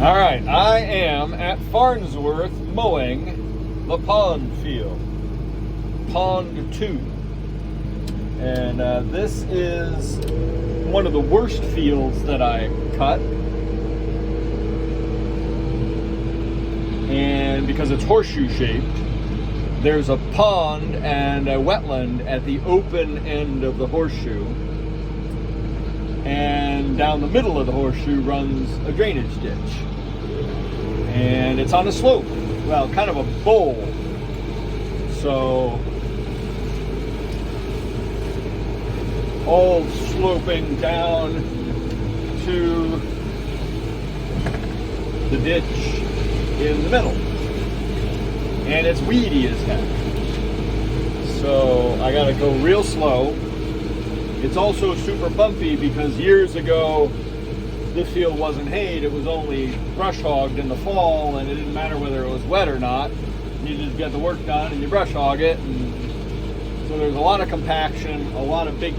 All right, I am at Farnsworth mowing the pond field, Pond 2. And this is one of the worst fields that I cut. And because it's horseshoe shaped, there's a pond and a wetland at the open end of the horseshoe. And down the middle of the horseshoe runs a drainage ditch. And it's on a slope, well, kind of a bowl. So, all sloping down to the ditch in the middle. And it's weedy as heck. So, I gotta go real slow. It's also super bumpy because years ago, this field wasn't hayed, it was only brush hogged in the fall, and it didn't matter whether it was wet or not. You just get the work done and you brush hog it. And so there's a lot of compaction, a lot of big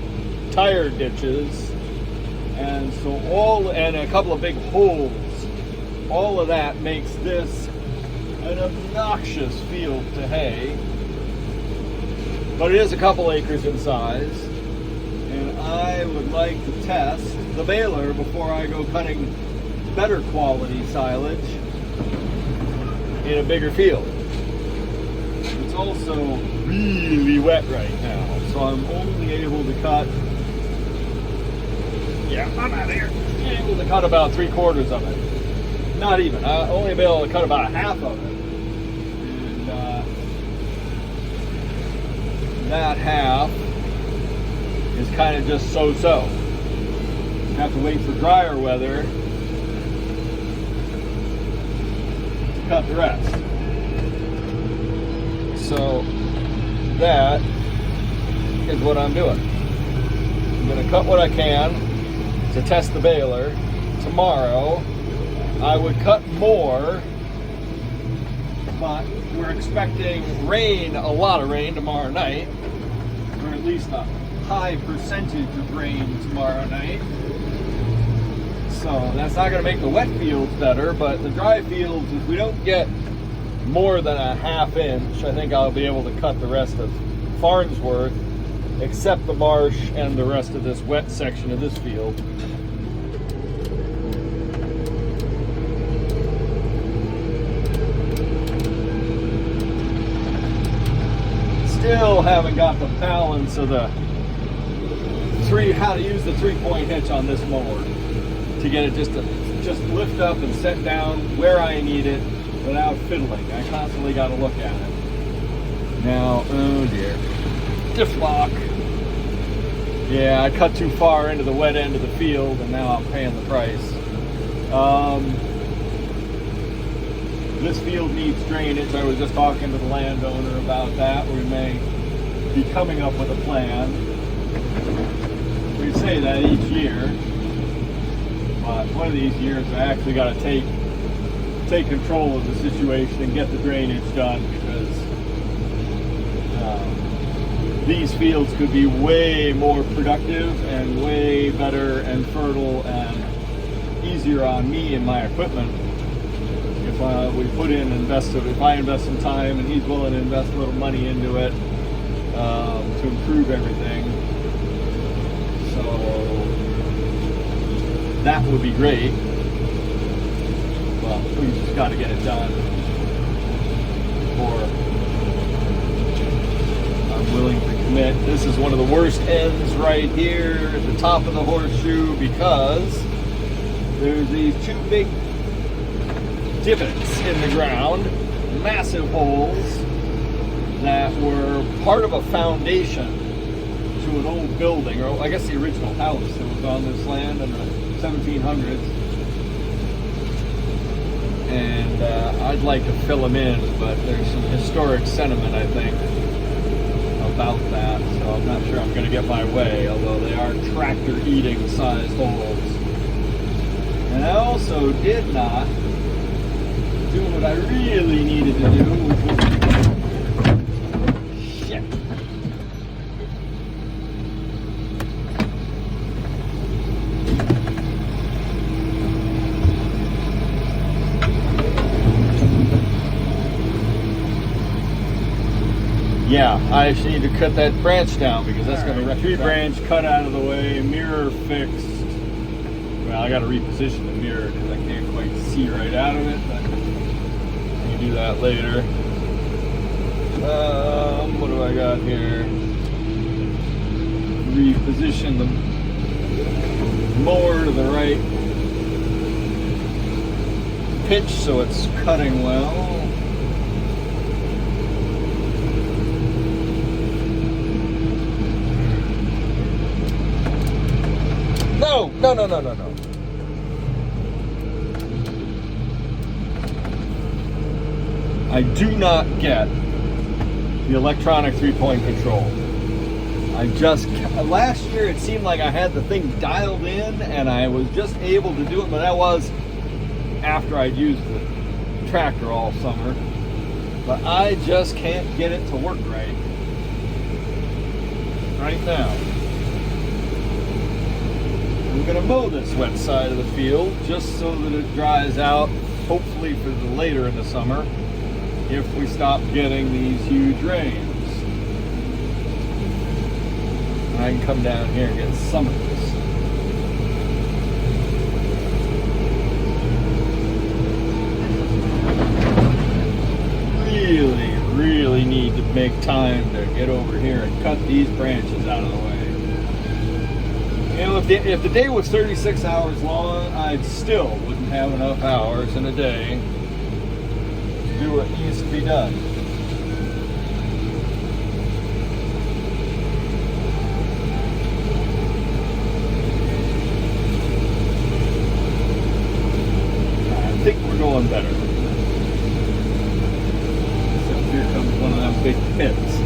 tire ditches, and so and a couple of big holes. All of that makes this an obnoxious field to hay. But it is a couple acres in size. And I would like to test the baler before I go cutting better quality silage in a bigger field. It's also really wet right now, so I'm only able to cut, I'm out here, able to cut about 3/4 of it. Not even, I'm only able to cut about half of it. And that half is kind of just so-so. Have to wait for drier weather to cut the rest. So that is what I'm doing. I'm going to cut what I can to test the baler. Tomorrow I would cut more, but we're expecting rain, a lot of rain tomorrow night, or at least a high percentage of rain tomorrow night. So that's not going to make the wet fields better, but the dry fields, if we don't get more than a ½ inch, I think I'll be able to cut the rest of Farnsworth, except the marsh and the rest of this wet section of this field. Still haven't got the balance of the how to use the 3-point hitch on this mower to get it just lift up and set down where I need it without fiddling. I constantly got to look at it. Now, oh dear, diff lock. Yeah, I cut too far into the wet end of the field, and now I'm paying the price. This field needs drainage. I was just talking to the landowner about that. We may be coming up with a plan. We say that each year, but one of these years I actually got to take control of the situation and get the drainage done, because these fields could be way more productive and way better and fertile and easier on me and my equipment if if I invest some time and he's willing to invest a little money into it to improve everything. So that would be great. Well, we just got to get it done before I'm willing to commit. This is one of the worst ends right here at the top of the horseshoe, because there's these two big divots in the ground, massive holes that were part of a foundation to an old building, or I guess the original house that was on this land in the 1700s. And I'd like to fill them in, but there's some historic sentiment, I think, about that, so I'm not sure I'm going to get my way, although they are tractor-eating size holes. And I also did not do what I really needed to do, which was Yeah, I actually need to cut that branch down because that's going to wreck tree the branch cut out of the way, mirror fixed. Well, I got to reposition the mirror because I can't quite see right out of it, but I can do that later. What do I got here? Reposition the mower to the right pitch so it's cutting well. No. I do not get the electronic 3-point control. Last year it seemed like I had the thing dialed in and I was just able to do it, but that was after I'd used the tractor all summer. But I just can't get it to work right now. I'm going to mow this wet side of the field just so that it dries out, hopefully for the later in the summer, if we stop getting these huge rains. And I can come down here and get some of this. Really need to make time to get over here and cut these branches out of the way. You know, if the day was 36 hours long, I still wouldn't have enough hours in a day to do what needs to be done. I think we're going better. Except here comes one of them big pits.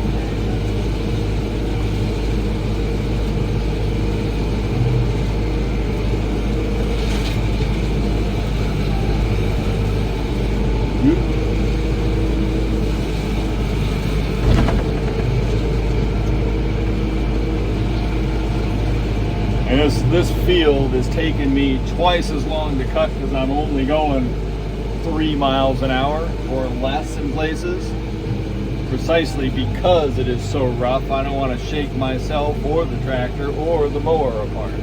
And this field is taking me twice as long to cut because I'm only going 3 miles an hour or less in places. Precisely because it is so rough, I don't want to shake myself or the tractor or the mower apart.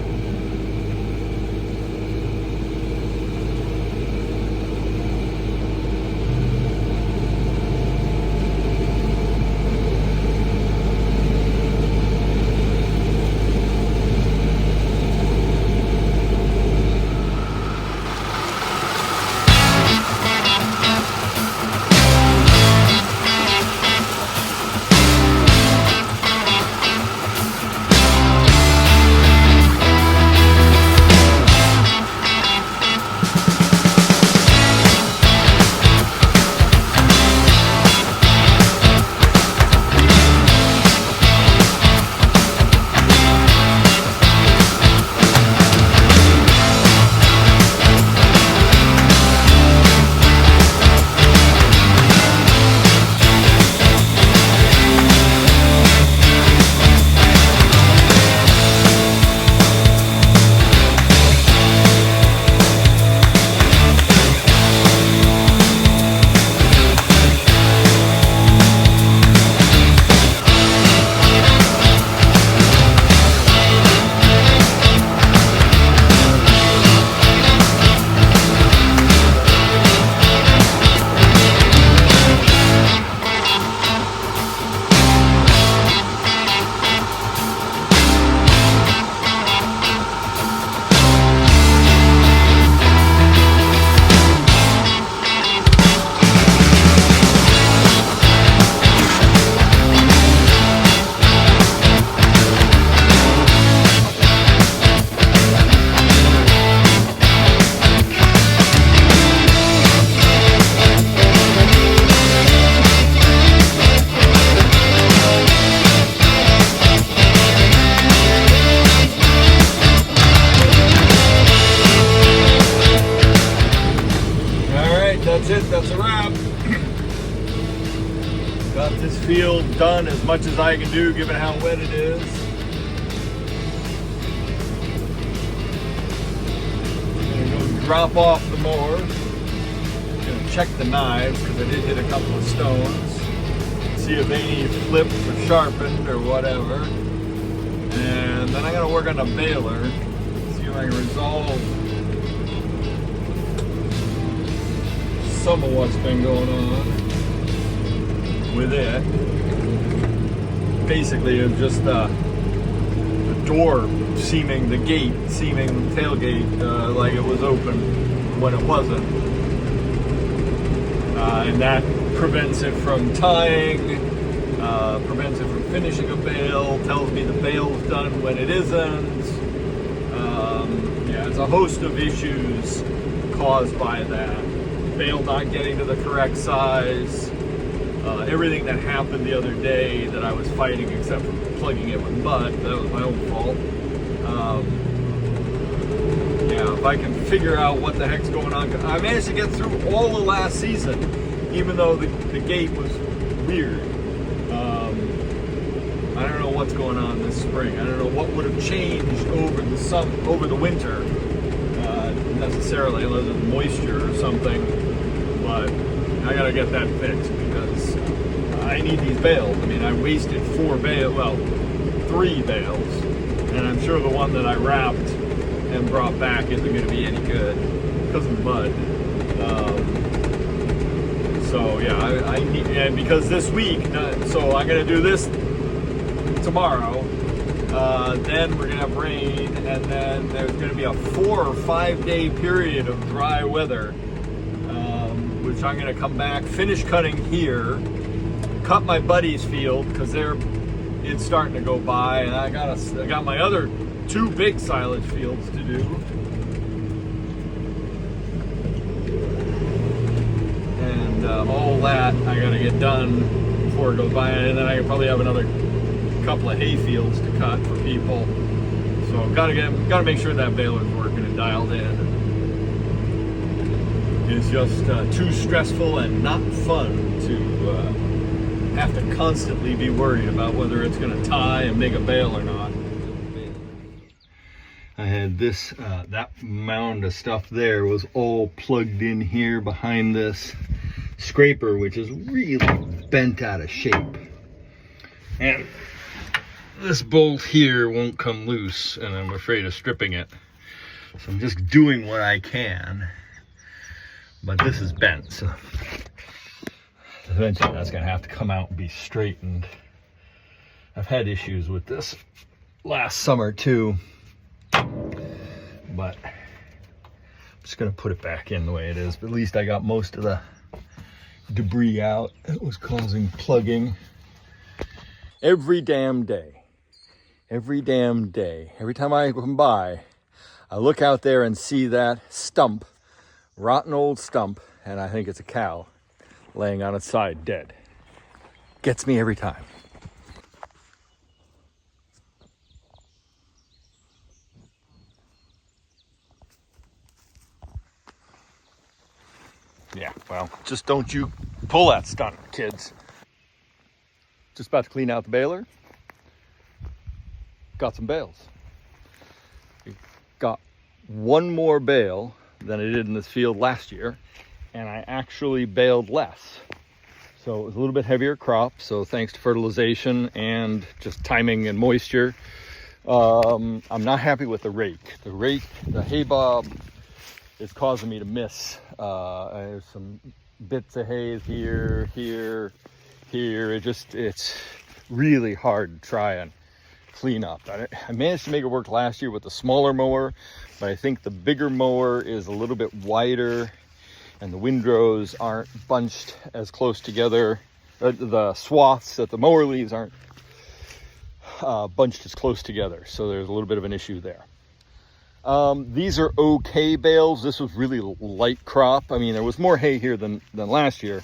That's a wrap. Got this field done as much as I can do given how wet it is. I'm going to drop off the mower. I'm going to check the knives because I did hit a couple of stones. see if they need flipped or sharpened or whatever. And then I gotta work on the baler, see if I can resolve some of what's been going on with it. Basically, it was just the door seeming, the tailgate, like it was open when it wasn't. And that prevents it from tying, prevents it from finishing a bale, tells me the bale's done when it isn't. Yeah, it's a host of issues caused by that. Bale not getting to the correct size. Everything that happened the other day that I was fighting, except for plugging it with mud, that was my own fault. Yeah, if I can figure out what the heck's going on. I managed to get through all the last season, even though the gate was weird. I don't know what's going on this spring. I don't know what would have changed over the winter, necessarily, unless it's moisture or something. But I gotta get that fixed because I need these bales. I mean, I wasted 3 bales, and I'm sure the one that I wrapped and brought back isn't going to be any good because of the mud. So yeah, I need, and because this week, so I'm going to do this tomorrow. Then we're going to have rain, and then there's going to be a 4 or 5 day period of dry weather, which I'm going to come back, finish cutting here, cut my buddy's field because it's starting to go by, and I got my other 2 big silage fields to do. And all that I gotta get done before it goes by, and then I probably have another couple of hay fields to cut for people. So gotta make sure that baler's working and dialed in. It's just too stressful and not fun to have to constantly be worried about whether it's going to tie and make a bale or not. I had this, that mound of stuff there was all plugged in here behind this scraper, which is really bent out of shape. And this bolt here won't come loose, and I'm afraid of stripping it. So I'm just doing what I can. But this is bent, so eventually that's going to have to come out and be straightened. I've had issues with this last summer too, but I'm just going to put it back in the way it is. But at least I got most of the debris out that was causing plugging. Every damn day, every time I come by, I look out there and see that stump, rotten old stump, and I think it's a cow laying on its side dead. Gets me every time. Yeah, well, just don't you pull that stunt, kids. Just about to clean out the baler. Got some bales. Got one more bale than I did in this field last year, and I actually baled less. So it was a little bit heavier crop, so thanks to fertilization and just timing and moisture. I'm not happy with the rake. The hay bob is causing me to miss. There's some bits of hay here. It's really hard to try and clean up. I managed to make it work last year with the smaller mower, but I think the bigger mower is a little bit wider and the windrows aren't bunched as close together. The swaths that the mower leaves aren't bunched as close together, so there's a little bit of an issue there. These are okay bales. This was really light crop. I mean, there was more hay here than last year,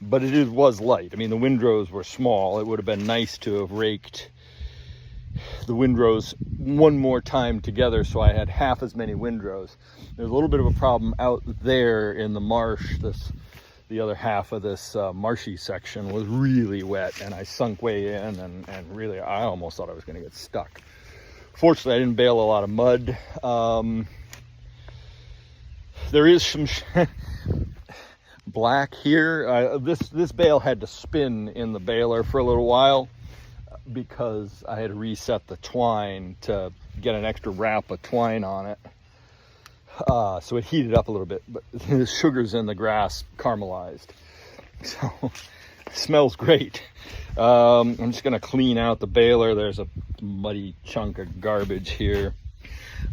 but it was light. I mean, the windrows were small. It would have been nice to have raked the windrows one more time together so I had half as many windrows. There's a little bit of a problem out there in the marsh. The other half of this marshy section was really wet, and I sunk way in, and really I almost thought I was going to get stuck. Fortunately, I didn't bale a lot of mud. There is some black here. This bale had to spin in the baler for a little while because I had to reset the twine to get an extra wrap of twine on it. So it heated up a little bit, but the sugars in the grass caramelized. So it smells great. I'm just gonna clean out the baler. There's a muddy chunk of garbage here.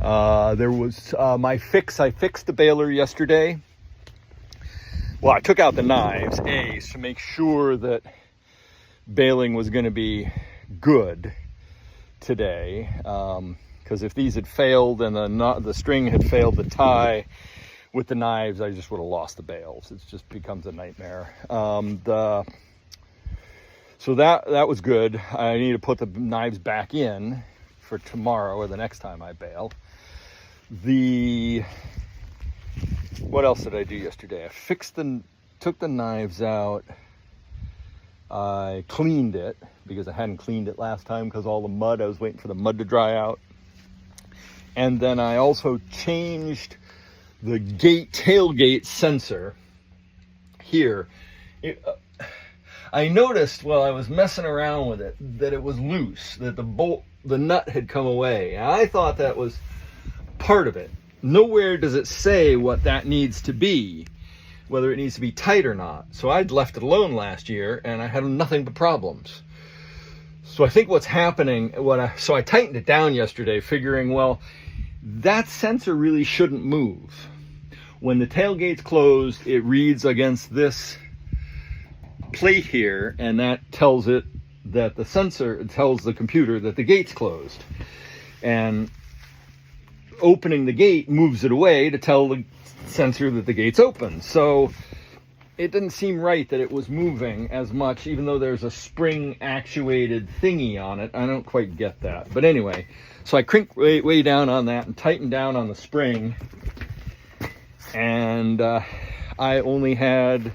There was my fix. I fixed the baler yesterday. Well, I took out the knives, to make sure that baling was going to be good today. Because if these had failed and the string had failed to tie with the knives, I just would have lost the bales. It just becomes a nightmare. So that was good. I need to put the knives back in for tomorrow or the next time I bale. What else did I do yesterday? I took the knives out. I cleaned it because I hadn't cleaned it last time because all the mud, I was waiting for the mud to dry out. And then I also changed the tailgate sensor here. I noticed while I was messing around with it that it was loose, that the nut had come away. And I thought that was part of it. Nowhere does it say what that needs to be, whether it needs to be tight or not. So I'd left it alone last year and I had nothing but problems. So I think what's happening, so I tightened it down yesterday, figuring, well, that sensor really shouldn't move. When the tailgate's closed, it reads against this plate here, and that tells it that tells the computer that the gate's closed. And opening the gate moves it away to tell the sensor that the gate's open. So it didn't seem right that it was moving as much, even though there's a spring actuated thingy on it. I don't quite get that. But anyway, so I crinked way down on that and tightened down on the spring. And I only had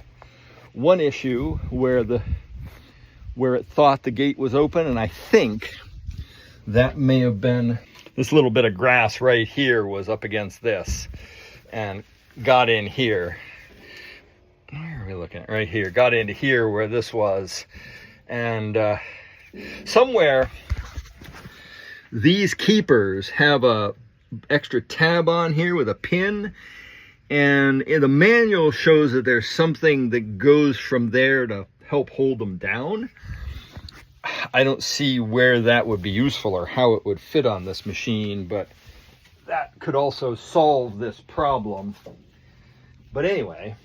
one issue where it thought the gate was open, and I think that may have been this little bit of grass right here was up against this and got in here. Where are we looking at? Right here. Got into here where this was. And somewhere these keepers have a extra tab on here with a pin. And the manual shows that there's something that goes from there to help hold them down. I don't see where that would be useful or how it would fit on this machine, but that could also solve this problem. But anyway,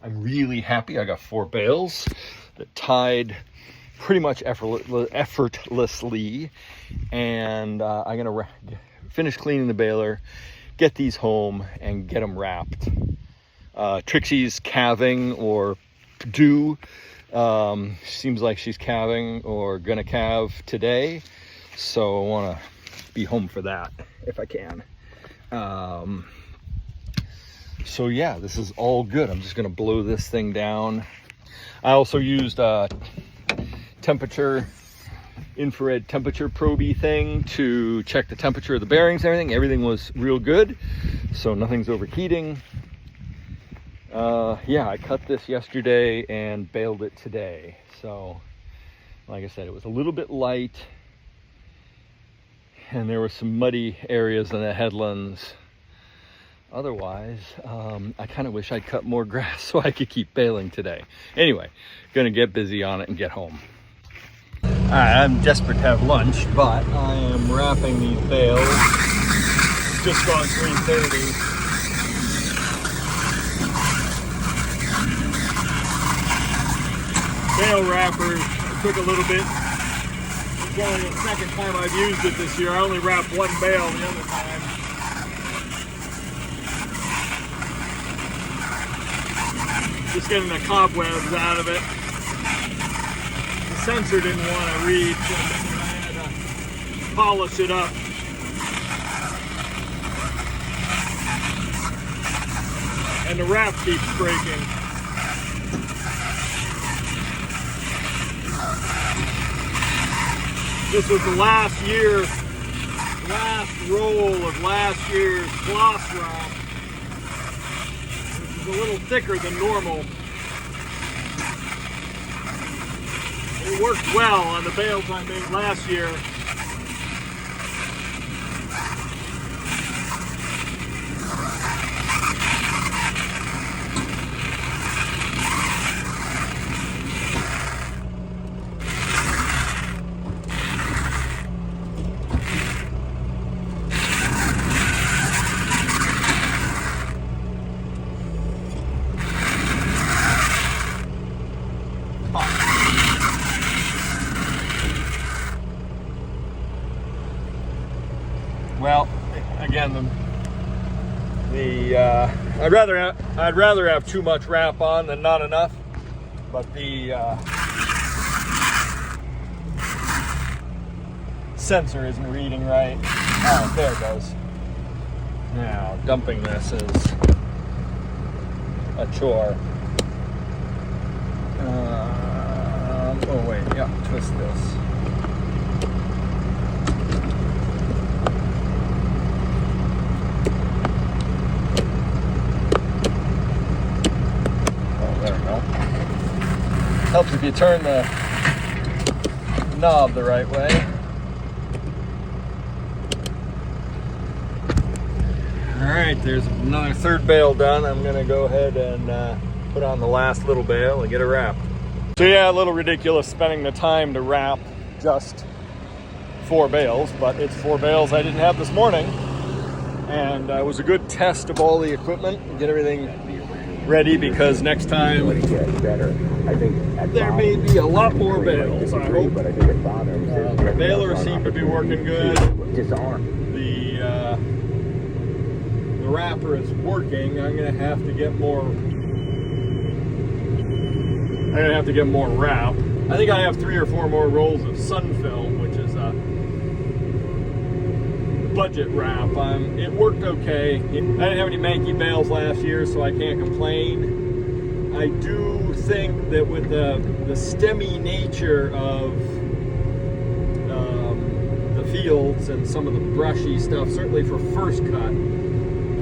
I'm really happy. I got 4 bales that tied pretty much effortlessly, and I'm gonna finish cleaning the baler, get these home, and get them wrapped. Trixie's calving or due. Seems like she's calving or gonna calve today, so I want to be home for that if I can. So yeah, this is all good. I'm just gonna blow this thing down. I also used a infrared temperature proby thing to check the temperature of the bearings and everything. Everything was real good, so nothing's overheating. Yeah, I cut this yesterday and baled it today. So, like I said, it was a little bit light, and there were some muddy areas in the headlands. Otherwise, I kind of wish I'd cut more grass so I could keep baling today. Anyway, gonna get busy on it and get home. All right, I'm desperate to have lunch, but I am wrapping these bales. Just gone 3:30. Bale wrappers took a little bit. It's only the second time I've used it this year. I only wrapped 1 bale the other time. Just getting the cobwebs out of it. The sensor didn't want to read, so I had to polish it up. And the wrap keeps breaking. This was the last roll of last year's gloss wrap. This is a little thicker than normal. It worked well on the bales I made last year. Well, again, I'd rather have too much wrap on than not enough, but the sensor isn't reading right. Oh, there it goes. Now, dumping this is a chore. Oh wait, yeah, twist this. Helps if you turn the knob the right way. All right, there's another third bale done. I'm gonna go ahead and put on the last little bale and get it wrapped. So yeah, a little ridiculous spending the time to wrap just 4 bales, but it's 4 bales I didn't have this morning. And it was a good test of all the equipment and get everything ready, because next time there may be a lot more bales, I hope. The baler seemed to be working good. The wrapper is working. I'm gonna have to get more wrap. I think I have 3 or 4 more rolls of sun film, which is a budget wrap. It worked okay. I didn't have any manky bales last year, so I can't complain. I do think that with the stemmy nature of the fields and some of the brushy stuff, certainly for first cut,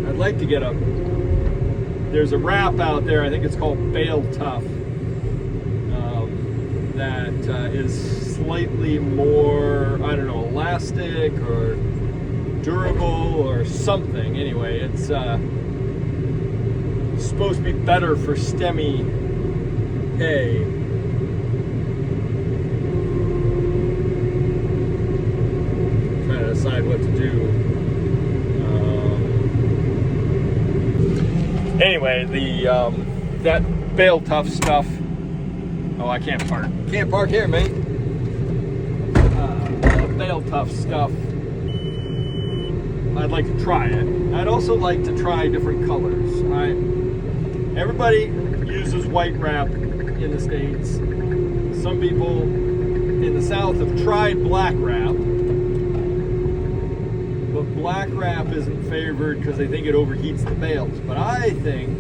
I'd like to get there's a wrap out there, I think it's called Bale Tough, that is slightly more, I don't know, elastic or durable or something. Anyway, it's supposed to be better for stemmy hay. Trying to decide what to do. Anyway, that Bale Tough stuff. Oh, I can't park. Can't park here, mate. Bale Tough stuff. I'd like to try it. I'd also like to try different colors. Everybody uses white wrap in the States. Some people in the South have tried black wrap, but black wrap isn't favored because they think it overheats the bales. But I think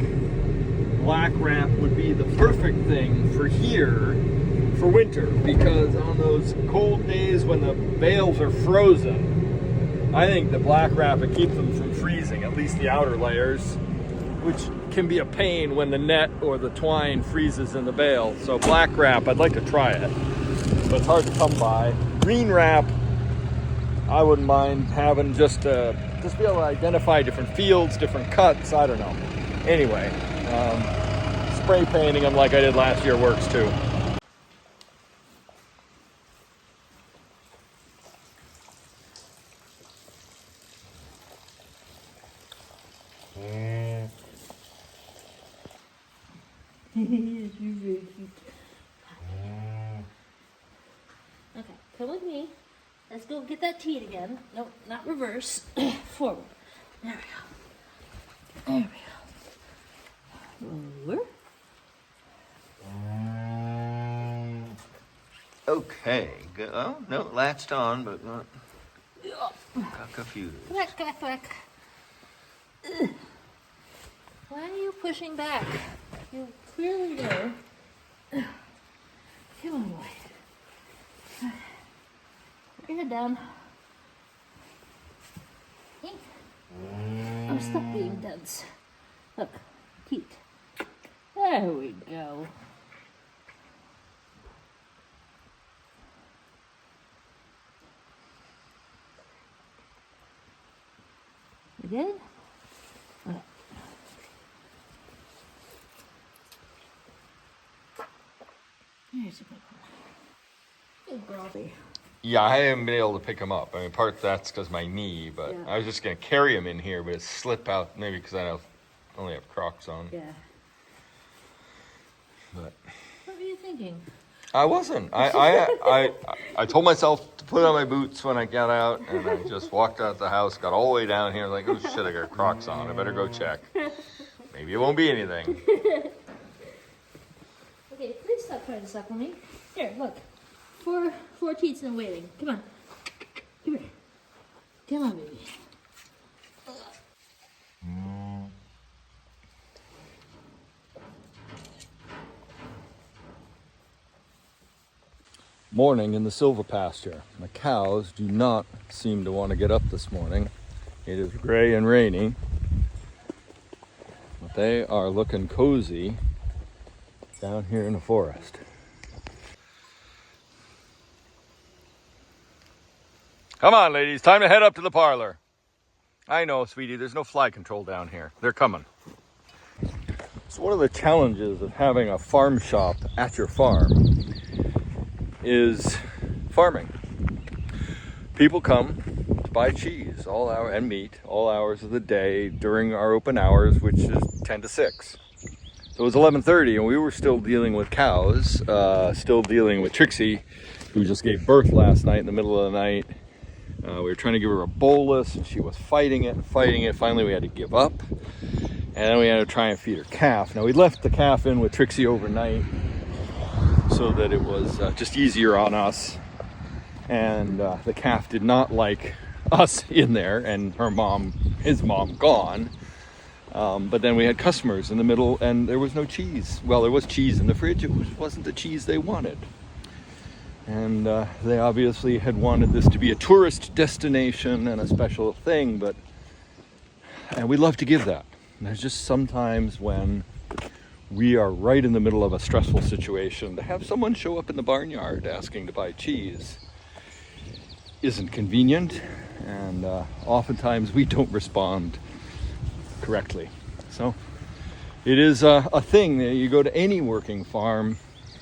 black wrap would be the perfect thing for here for winter, because on those cold days when the bales are frozen, I think the black wrap would keep them from freezing, at least the outer layers, which can be a pain when the net or the twine freezes in the bale. So black wrap, I'd like to try it, but it's hard to come by. Green wrap, I wouldn't mind having just be able to identify different fields, different cuts, I don't know. Anyway, spray painting them like I did last year works too. Yes, you're very cute. Okay, come with me. Let's go get that teat again. No, not reverse. Forward. There we go. There we go. Over. Okay, good. Oh, no, it latched on, but not. Got confused. Back. Why are you pushing back? You clearly know. Come on, boy. Put your head down. I'm stuck being dense. Look, teat. There we go. We did? Okay. Here's a good one. Good girl. Yeah, I haven't been able to pick him up. I mean, part that's because my knee, but Yeah. I was just going to carry him in here, but it slip out, maybe because I only have Crocs on. Yeah. But What were you thinking? I wasn't. I told myself to put on my boots when I got out, and I just walked out the house, got all the way down here, like, oh shit, I got Crocs on. I better go check. Maybe it won't be anything. Okay, please stop trying to suckle me. Here, look. Four teats and waiting. Come on. Come here. Come on, baby. Morning in the silver pasture. The cows do not seem to want to get up this morning. It is gray and rainy, but they are looking cozy down here in the forest. Come on, ladies, time to head up to the parlor. I know, sweetie, there's no fly control down here. They're coming. So one of the challenges of having a farm shop at your farm is farming. People come to buy cheese and meat all hours of the day during our open hours, which is 10 to 6. So it was 11:30 and we were still dealing with cows, still dealing with Trixie, who just gave birth last night in the middle of the night. We were trying to give her a bolus and she was fighting it. Finally we had to give up, and then we had to try and feed her calf. Now we left the calf in with Trixie overnight so that it was just easier on us, and the calf did not like us in there and his mom gone. But then we had customers in the middle and there was no cheese. Well, there was cheese in the fridge, it wasn't the cheese they wanted. And they obviously had wanted this to be a tourist destination and a special thing, and we love to give that. And there's just sometimes when we are right in the middle of a stressful situation, to have someone show up in the barnyard asking to buy cheese isn't convenient, and oftentimes we don't respond correctly. So it is a thing that you go to any working farm,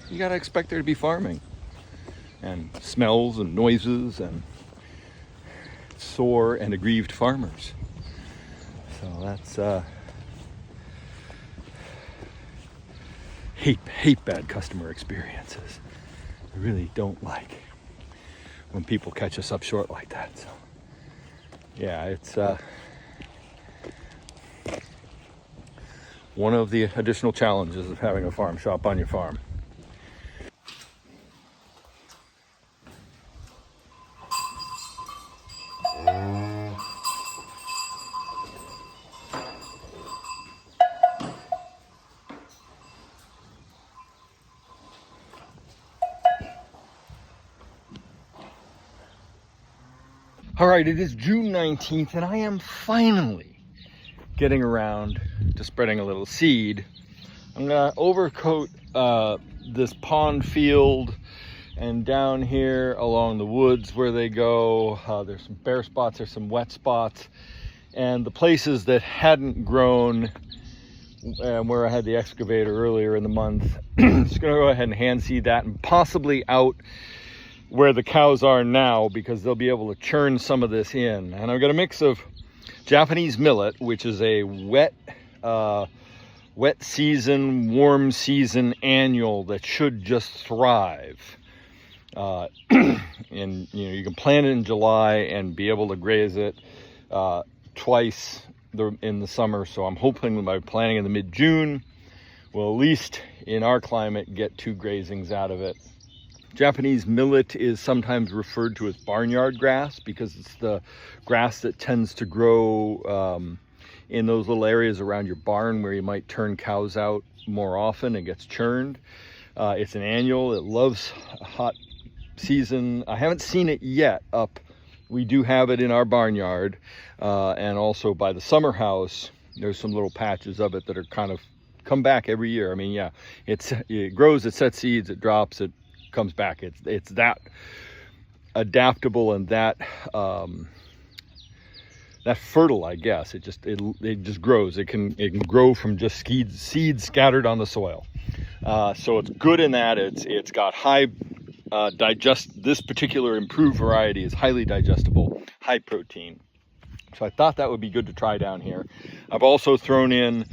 you got to expect there to be farming and smells and noises and sore and aggrieved farmers. So that's hate bad customer experiences. I really don't like when people catch us up short like that. So yeah, it's one of the additional challenges of having a farm shop on your farm. All right, it is June 19th and I am finally getting around to spreading a little seed. I'm gonna overcoat this pond field and down here along the woods where they go. There's some bare spots, there's some wet spots, and the places that hadn't grown where I had the excavator earlier in the month, just gonna go ahead and hand seed that, and possibly out where the cows are now, because they'll be able to churn some of this in. And I've got a mix of Japanese millet, which is a wet season, warm season annual that should just thrive. And you can plant it in July and be able to graze it twice in the summer. So I'm hoping that by planting in the mid-June, we'll at least in our climate get 2 grazings out of it. Japanese millet is sometimes referred to as barnyard grass because it's the grass that tends to grow in those little areas around your barn where you might turn cows out more often. It gets churned. It's an annual. It loves a hot season. I haven't seen it yet up. We do have it in our barnyard, and also by the summer house. There's some little patches of it that are kind of come back every year. I mean, yeah, it grows, it sets seeds, it drops, it comes back. It's that adaptable and that that fertile, I guess. It just grows. It can grow from just seeds scattered on the soil. So it's good in that it's got high this particular improved variety is highly digestible, high protein. So I thought that would be good to try down here. I've also thrown in,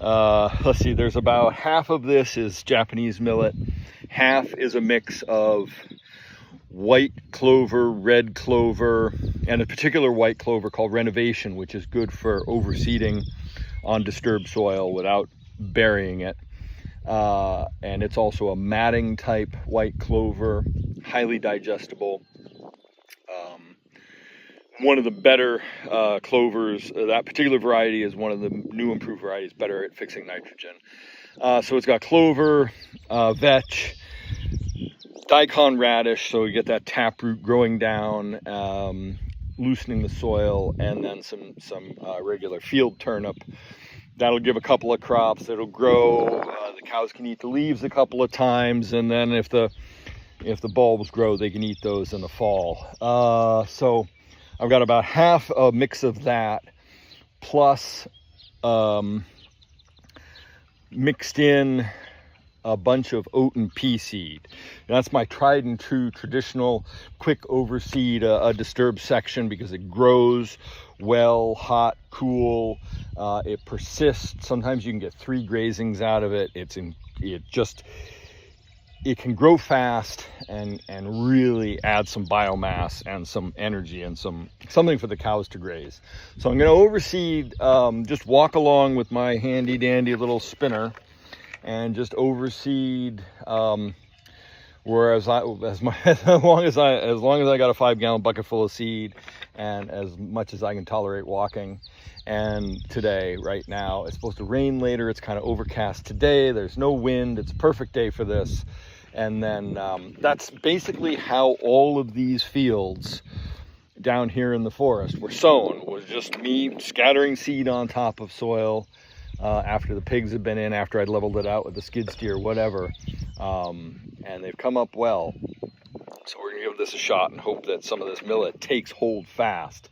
let's see, there's about half of this is Japanese millet, half is a mix of white clover, red clover, and a particular white clover called Renovation, which is good for overseeding on disturbed soil without burying it. And it's also a matting type white clover, highly digestible. One of the better clovers, that particular variety is one of the new improved varieties, better at fixing nitrogen. So it's got clover, vetch, daikon radish, so you get that taproot growing down, loosening the soil, and then some regular field turnip. That'll give a couple of crops. It'll grow. The cows can eat the leaves a couple of times, and then if the bulbs grow, they can eat those in the fall. So I've got about half a mix of that, plus mixed in a bunch of oat and pea seed. That's my tried and true traditional quick overseed a disturbed section, because it grows well, hot, cool. It persists. Sometimes you can get 3 grazings out of it. It can grow fast and really add some biomass and some energy and something for the cows to graze. So I'm going to overseed, just walk along with my handy dandy little spinner and just overseed, whereas as long as I got a 5-gallon bucket full of seed and as much as I can tolerate walking. And today, right now, it's supposed to rain later. It's kind of overcast today. There's no wind. It's a perfect day for this. And then that's basically how all of these fields down here in the forest were sown. It was just me scattering seed on top of soil after the pigs had been in, after I'd leveled it out with the skid steer, whatever. And they've come up well. So we're gonna give this a shot and hope that some of this millet takes hold fast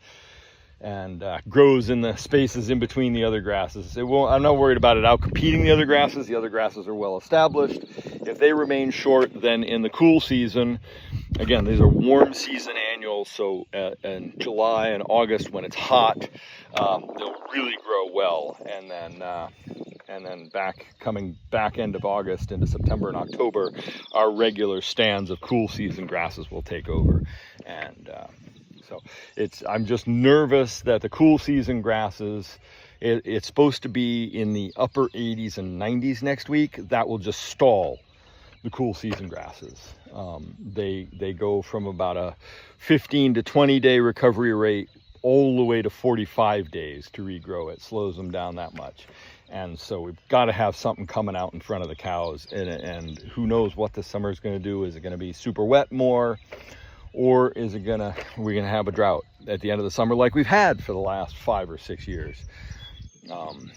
and grows in the spaces in between the other grasses. I'm not worried about it out competing the other grasses. The other grasses are well established. If they remain short, then in the cool season, again, these are warm season annuals, so in July and August when it's hot, they'll really grow well. And then coming back end of August into September and October, our regular stands of cool season grasses will take over. And so I'm just nervous that the cool season grasses, it's supposed to be in the upper 80s and 90s next week. That will just stall the cool season grasses. They go from about a 15 to 20 day recovery rate all the way to 45 days to regrow. It slows them down that much. And so we've got to have something coming out in front of the cows. And who knows what this summer is going to do. Is it going to be super wet more? Or is it we're gonna have a drought at the end of the summer like we've had for the last 5 or 6 years? I'm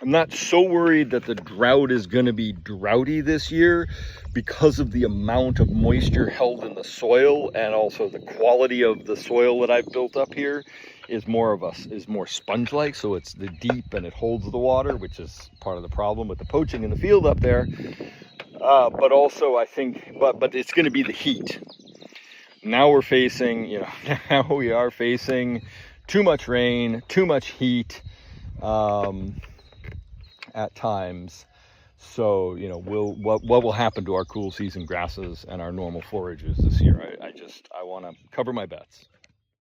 not so worried that the drought is gonna be droughty this year because of the amount of moisture held in the soil, and also the quality of the soil that I've built up here is more sponge-like, so it's the deep and it holds the water, which is part of the problem with the poaching in the field up there. But also I think, but it's gonna be the heat. Now we are facing too much rain, too much heat at times. So, what will happen to our cool season grasses and our normal forages this year? I want to cover my bets.